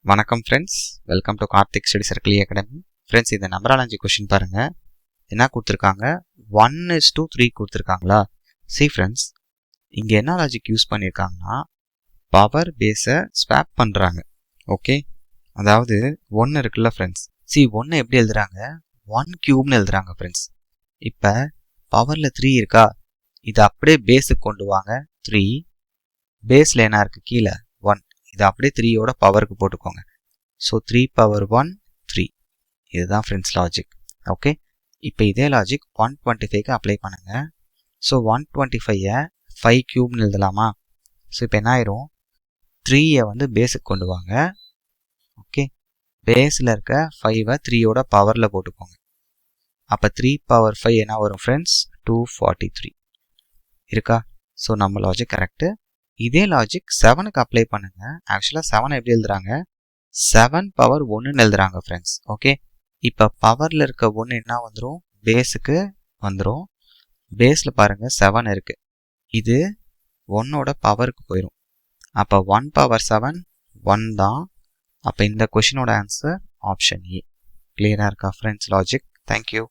வணக்கம் friends, welcome to Karthik study circle academy. Friends, இந்த நம்பராலஜி question பாருங்க. என்ன கொடுத்துருக்காங்க? 1:3 கொடுத்துருக்காங்களா? சி ஃப்ரெண்ட்ஸ், இங்கே என்ன லாஜிக் யூஸ் பண்ணியிருக்காங்கன்னா பவர் பேஸை ஸ்வாப் பண்ணுறாங்க. ஓகே, அதாவது 1 இருக்குல்ல ஃப்ரெண்ட்ஸ். சி 1 எப்படி எழுதுறாங்க? 1³ எழுதுறாங்க ஃப்ரெண்ட்ஸ். இப்போ பவரில் 3 இருக்கா, இதை அப்படியே பேஸுக்கு கொண்டு வாங்க. 3 பேஸில் என்ன இருக்குது? கீழே 1. இதை அப்படியே 3யோட பவருக்கு போட்டுக்கோங்க. So 3 power 1 3. இதுதான் ஃப்ரெண்ட்ஸ் லாஜிக். ஓகே, இப்போ இதே லாஜிக் 125க்கு அப்ளை பண்ணுங்க. ஸோ 125ஐ 5³ எழுதலாமா? ஸோ இப்போ என்ன ஆயிரும்? 3ஐ வந்து பேஸுக்கு கொண்டு வாங்க. ஓகே, பேஸில் இருக்க 5ஐ 3யோட பவரில் போட்டுக்கோங்க. அப்போ 3 power 5 என்ன வரும் ஃப்ரெண்ட்ஸ்? 243 இருக்கா? ஸோ நம்ம லாஜிக் கரெக்டு. இதே லாஜிக் 7க்கு அப்ளை பண்ணுங்க. ஆக்சுவலாக 7 எப்படி எழுதுறாங்க? 7 power 1ன்னு எழுதுறாங்க ஃப்ரெண்ட்ஸ். ஓகே, இப்போ பவரில் இருக்க 1 என்ன வந்துடும்? பேஸுக்கு வந்துடும். பேஸில் பாருங்கள் 7 இருக்கு. இது 1ஓட பவருக்கு போயிடும். அப்போ 1 power 7 1 தான். அப்போ இந்த கொஷினோட ஆன்சர் ஆப்ஷன் ஏ. கிளியராக இருக்கா ஃப்ரெண்ட்ஸ் லாஜிக்? தேங்க்யூ.